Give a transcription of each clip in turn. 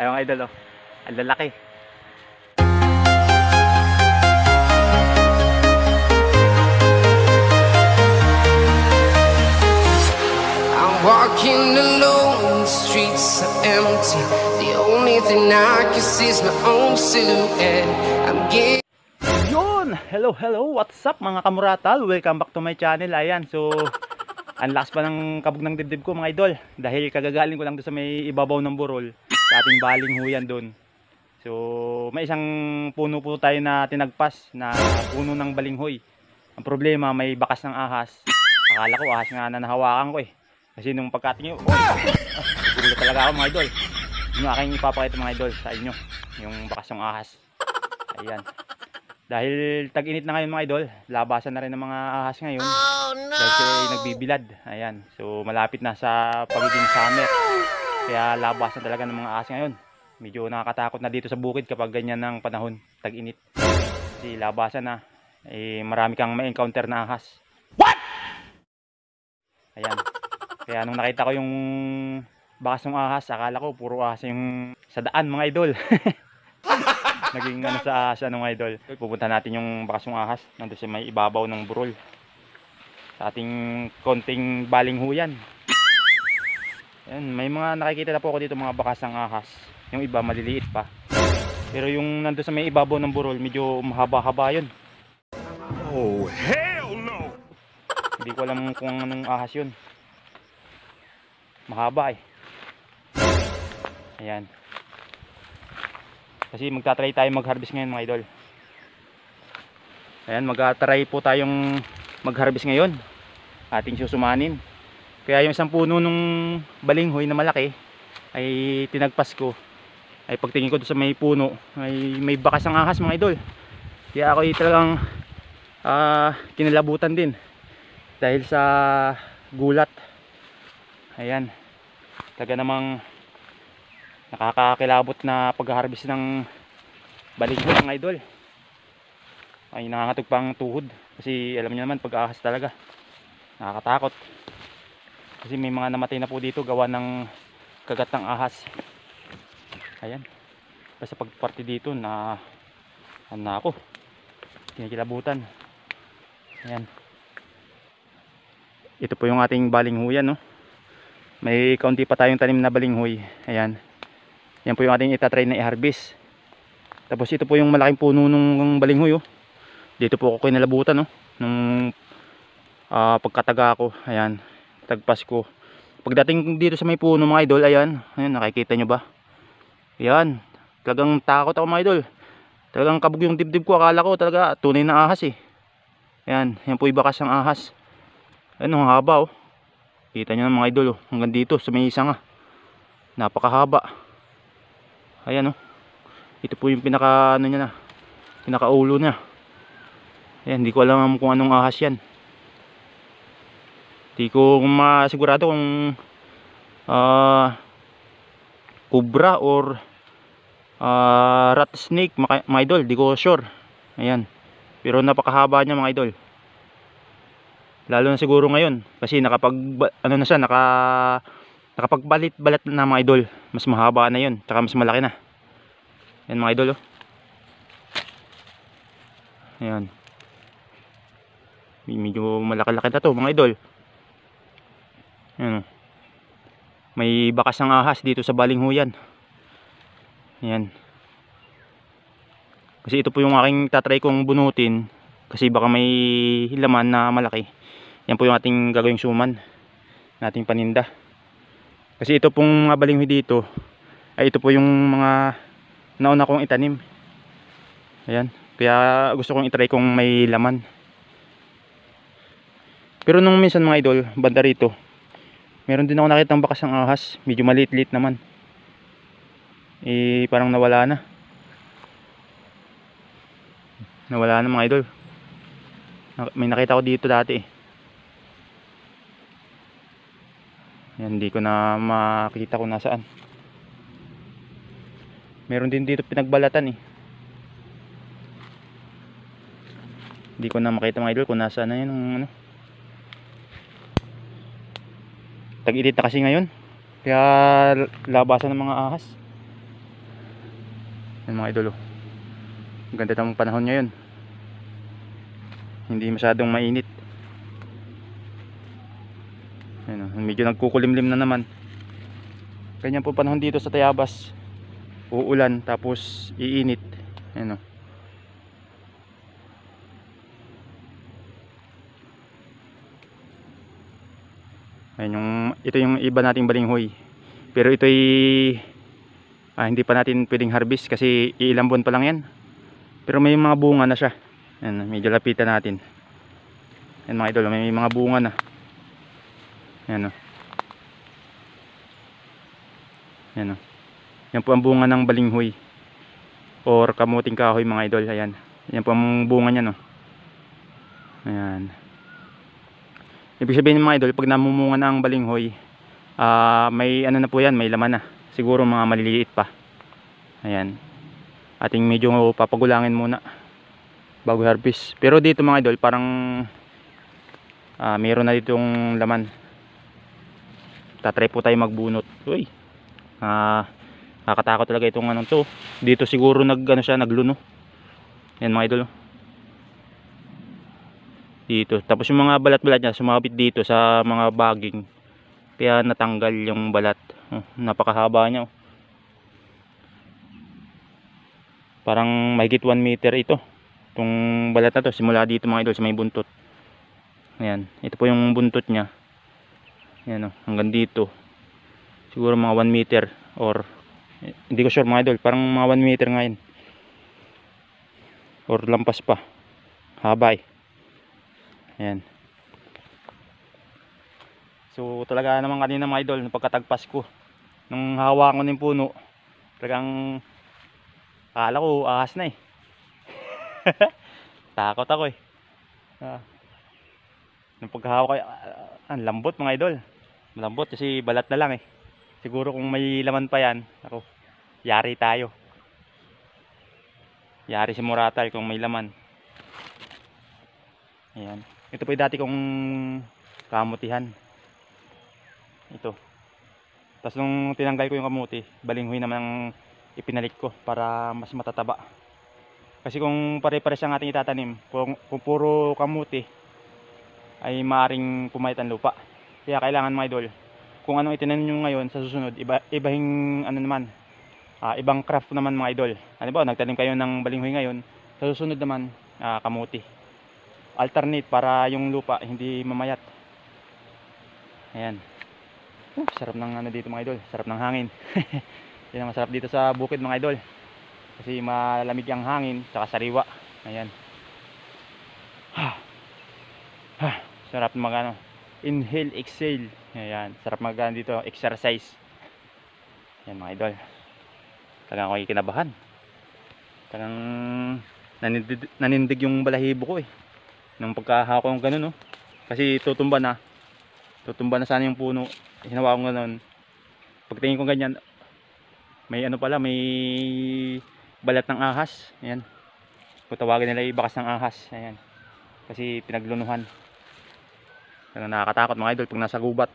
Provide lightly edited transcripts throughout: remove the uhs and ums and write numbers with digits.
Ay mga idol, oh. Ang lalaki. I'm walking alone, the streets are empty. The only thing I can see is my own silhouette. I'm getting Yun! Hello! What's up mga kamuratal? Welcome back to my channel. Ayan, so ang lakas pa ng kabog ng dibdib ko mga idol. Dahil kagagaling ko lang doon sa may ibabaw ng burol, sa ating baling huyan doon. So may isang puno po tayo na tinagpas na puno ng balinghoy. Ang problema, may bakas ng ahas. Akala ko ahas nga na nahawakan ko eh. Kasi nung pagkatingin, gulo talaga ako mga idol. Yung aking ipapakita mga idol sa inyo, yung bakas ng ahas. Ayan. Dahil tag-init na ngayon mga idol, labasan na rin ng mga ahas ngayon. Dahil sila ay nagbibilad. Ayan. So malapit na sa pagiging summer. Kaya labasan talaga ng mga ahas ngayon. Medyo nakakatakot na dito sa bukid kapag ganyan ng panahon, tag-init. Kasi labasan na. Marami kang ma-encounter na ahas. What? Ayan. Kaya nung nakita ko yung bakas ng ahas, akala ko puro ahas yung sa daan mga idol. Naging ano sa ahas mga idol. Pupunta natin yung bakas ng ahas. Nandun sa may ibabaw ng burol. Sa ating konting balinghuyan. Ayan, may mga nakikita na po ako dito mga bakas ng ahas. Yung iba maliliit pa. Pero yung nandun sa may ibabaw ng burol, medyo mahaba-haba yun. Oh, hell no! Hindi ko alam kung anong ahas yun. Mahaba eh. Ayan. Kasi magtatry tayo mag-harvest ngayon mga idol. Ayan, magtatry po tayong mag-harvest ngayon. Ating susumanin. Kaya yung isang puno nung balinghoy na malaki ay tinagpas ko. Ay pagtingin ko doon sa may puno ay may bakas ng ahas mga idol. Kaya ako talagang kinalabutan din dahil sa gulat. Ayan, taga namang nakakakilabot na pag-harvest ng balinghoy mga idol. Ay nangangatog pang tuhod kasi alam niyo naman pag-ahas talaga nakakatakot. Kasi may mga namatay na po dito gawa ng kagat ng ahas. Ayan, basta pagparty dito na ano ako, kinikilabutan. Ayan, ito po yung ating balinghoyan, no? May kaunti pa tayong tanim na balinghoy. Ayan, yan po yung ating itatry na i-harvest. Tapos ito po yung malaking puno ng balinghoy, oh. Dito po ako kinalabutan, no? Nung pagkataga ko. Ayan, tagpas ko. Pagdating dito sa may puno mga idol, ayan, nakikita nyo ba? Ayan, talagang takot ako mga idol. Talagang kabog yung dibdib ko. Akala ko talaga tunay na ahas eh. Ayan, yan po yung bakas ng ahas. Ayan, ang haba, oh. Kita nyo na mga idol, oh. Hanggang dito sa may isa nga. Napakahaba. Ayan, oh. Ito po yung pinaka ano niya na, pinaka ulo niya. Ayan, hindi ko alam kung anong ahas yan. Hindi ko masigurado kung cobra or rat snake mga idol. Hindi ko sure. Ayan, pero napakahaba niya mga idol. Lalo na siguro ngayon kasi ano na siya, nakapagbalit-balat na mga idol. Mas mahaba na yun, tsaka mas malaki na. Ayan mga idol, oh. Ayan, medyo malaki-laki na to mga idol. Ayan, oh. May bakas ng ahas dito sa balinghuyan. Ayan, kasi ito po yung aking tatry kong bunutin. Kasi baka may laman na malaki. Yan po yung ating gagawing suman, nating paninda. Kasi ito pong mga balinghoy dito ay ito po yung mga nauna kong itanim. Ayan, kaya gusto kong itry kung may laman. Pero nung minsan mga idol, banda rito, meron din ako nakitang bakas ng ahas. Medyo maliit-liit naman. Parang nawala na. Nawala na mga idol. May nakita ko dito dati eh. Yan, hindi ko na makita kung nasaan. Meron din dito pinagbalatan eh. Hindi ko na makita mga idol kung nasaan na yun. Ano. Tag-init na kasi ngayon. Kaya labasan ng mga ahas. Yan mga idol, oh. Ang ganda ng panahon ngayon, hindi masyadong mainit. Yan, oh. Medyo nagkukulimlim na naman. Ganyan po panahon dito sa Tayabas, uulan tapos iinit. Yan, oh. Ayan ito yung iba nating balinghoy. Pero ito'y hindi pa natin pwedeng harvest kasi ilang buwan pa lang yan. Pero may mga bunga na siya. Ayan, medyo lapitan natin. Ayan mga idol, may mga bunga na. Ayan, oh. Ayan, oh. Yan po ang bunga ng balinghoy or kamuting kahoy mga idol. Ayan. Yan po ang bunga niya, no. Ayan. Ibig sabihin mga idol, pag namumunga na ang balinghoy, may ano na po yan, may laman na. Siguro mga maliliit pa. Ayan. Ating medyo papagulangin muna bago harvest. Pero dito mga idol, parang mayroon na ditong laman. Tatry po tayo magbunot. Uy. Nakakatakot talaga itong anong to. Dito siguro nagluno. Yan mga idol. Dito. Tapos yung mga balat-balat niya sumabit dito sa mga baging. Kaya natanggal yung balat. Napakahaba niya. Parang mahigit 1 meter ito. Itong balat na to simula dito mga idol sa may buntot. Ayan. Ito po yung buntot niya. Ayan, oh, hanggang dito. Siguro mga 1 meter or hindi ko sure mga idol. Parang mga 1 meter ngayon. Or lampas pa. Haba eh. Ayan. So talaga naman kanina mga idol, pagkatagpas ko nung hawakan ko ng puno, talagang akala ko ahas na eh. Takot ako eh. Nung pagkahawak ko, ang lambot mga idol. Malambot kasi balat na lang eh. Siguro kung may laman pa yan, ako, yari tayo. Yari si Moratal kung may laman. Ayan. Ito po yung dati kong kamutihan. Ito. Tapos nung tinanggal ko yung kamuti, balinghoy naman ang ipinalit ko para mas matataba. Kasi kung pare-pare siyang ating itatanim, kung puro kamuti, ay maaring pumayat ang lupa. Kaya kailangan mga idol, kung anong itinanim nyo ngayon sa susunod, ibahing ano naman, ibang craft naman mga idol. Ano ba, nagtanim kayo ng balinghoy ngayon, sa susunod naman, kamuti. Alternate para yung lupa hindi mamayat. Ayan. Sarap ng ano dito mga idol, sarap ng hangin. Yan ang masarap dito sa bukid mga idol. Kasi malamig ang hangin, saka sariwa. Ayan. Sarap mag ano, inhale, exhale. Ayan, sarap mag dito, exercise. Ayan mga idol. Talagang ako kinabahan. Talagang nanindig yung balahibo ko eh. Nung pagkahawak ko ng ganun, no? Kasi tutumba na sana yung puno. Hinawa ko ganun. Pagtingin ko ganyan, may ano pala, may balat ng ahas. Ayan. Kung tawagin nila ay bakas ng ahas. Ayan. Kasi pinaglunuhan. Nakakatakot mga idol pag nasa gubat.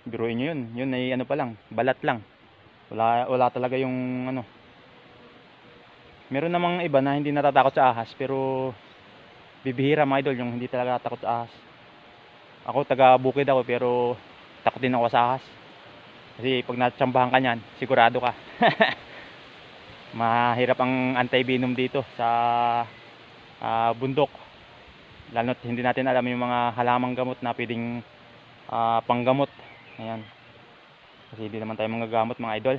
Biruin nyo yun. Yun ay ano pa lang, balat lang. Wala talaga yung ano. Meron namang iba na hindi natatakot sa ahas, pero bibihira mga idol yung hindi talaga takot sa ahas. Ako taga bukid ako pero takot din ako sa ahas. Kasi pag natsambahan ka niyan, sigurado ka. Mahirap ang anti-venom dito sa bundok. Lalo't hindi natin alam yung mga halamang gamot na pwedeng panggamot. Ayan. Kasi hindi naman tayo manggagamot mga idol.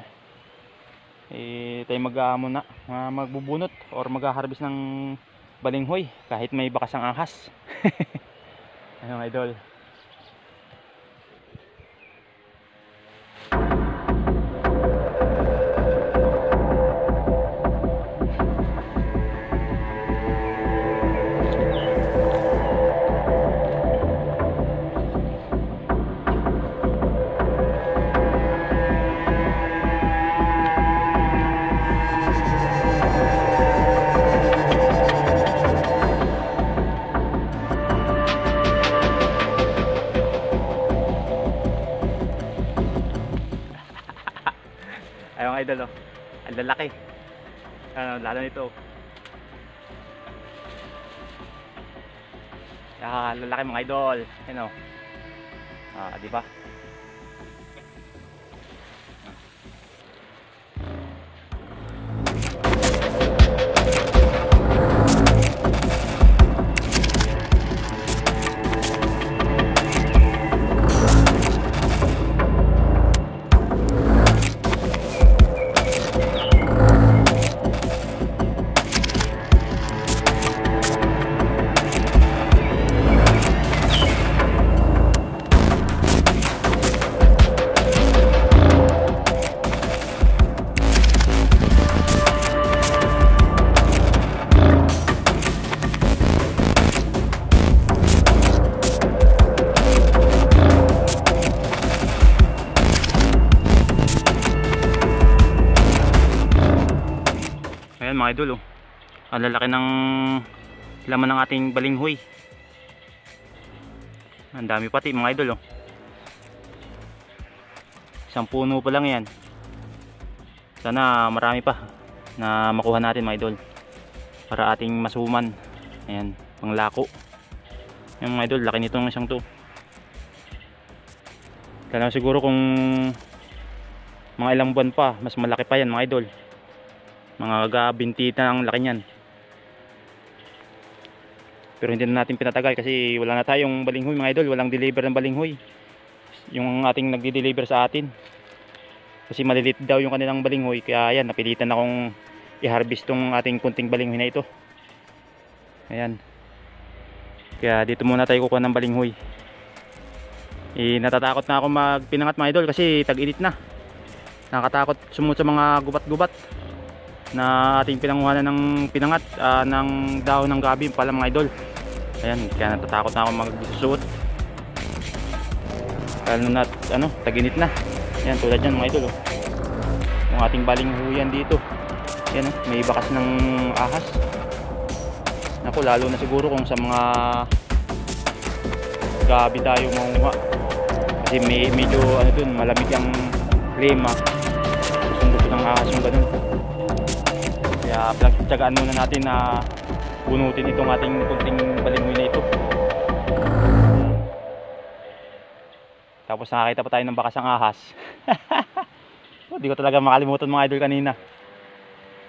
Tayo magbubunot or mag-harvest ng balinghoy kahit may bakas ang ahas. Ano mga idol. Ayun mga idol, oh. Ang lalaki. Ano, lalo nito. Lalaki mga idol. Ayun, oh. Di ba? Ayan mga idol, oh. Ang lalaki ng laman ng ating balinghoy. Ang dami pati mga idol, oh. Isang puno pa lang yan. Sana marami pa na makuha natin mga idol para ating masuman. Ayan, panglako. Ayan mga idol, laki nitong isang to. Kaya siguro kung mga ilang buwan pa mas malaki pa yan mga idol. Mga gabintita ang laki niyan. Pero hindi na natin pinatagal kasi wala na tayong balinghoy mga idol. Walang deliver ng balinghoy. Yung ating nagdi-deliver sa atin. Kasi malilit daw yung kanilang balinghoy. Kaya ayan, napilitan akong i-harvest tong ating kunting balinghoy na ito. Ayan. Kaya dito muna tayo kukuha ng balinghoy. Natatakot na ako magpinangat mga idol kasi tag-init na. Nakatakot sumunod sa mga gubat-gubat na ating pinanguhanan ng pinangat ng dahon ng gabi pala mga idol. Ayan, kaya natatakot na ako magsusuot. Lalo na tag-init na. Ayan, tulad yan mga idol, oh. Yung ating balinghoyan dito. Ayan, oh, may bakas ng ahas. Naku, lalo na siguro kung sa mga gabi tayo manguha. Kasi medyo dun, malamig ang klima. Gusto ng ahas yung ganun. Kaya pagtsagaan muna natin na bunutin itong ating kunting balinghoy na ito. Tapos nakakita pa tayo ng bakas ng ahas. Hindi ko talaga makalimutan mga idol kanina.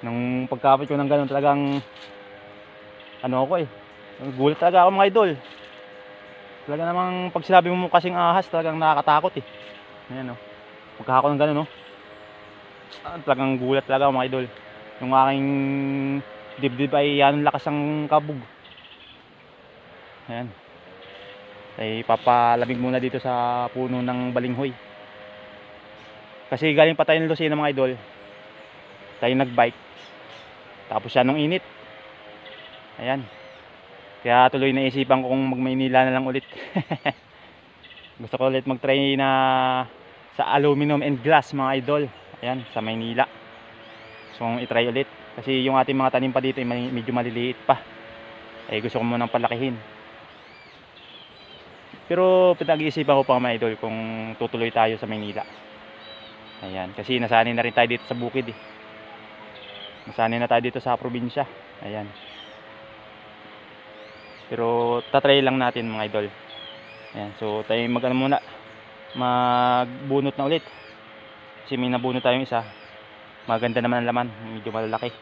Nung pagkapit ko ng ganun talagang gulat talaga ako mga idol. Talaga namang pag sinabi mo kasing ahas talagang nakakatakot eh. Ayan, oh. Pagka ako ng ganun, oh. Talagang gulat talaga ako mga idol. Yung aking dibdib ay yan lakas ang kabog. Ayan. Ay papalamig muna dito sa puno ng balinghoy. Kasi galing pa tayo ng Lucena mga idol. Tayo nagbike. Tapos siya nung init. Ayan. Kaya tuloy naisipan ko kung mag-Maynila na lang ulit. Gusto ko ulit mag-try na sa aluminum and glass mga idol. Ayan, sa Maynila. So i-try ulit kasi yung ating mga tanim pa dito ay medyo maliliit pa. Ay gusto ko munang palakihin. Pero pinag-iisipan ko pa mga idol kung tutuloy tayo sa Maynila. Ayan, kasi nasanay na rin tayo dito sa bukid eh. Nasanay na tayo dito sa probinsya. Ayan. Pero tatry lang natin mga idol. Ayan, so tayo muna magbunot na ulit. Kasi may nabunot tayong isa. Maganda naman ang laman, medyo malalaki.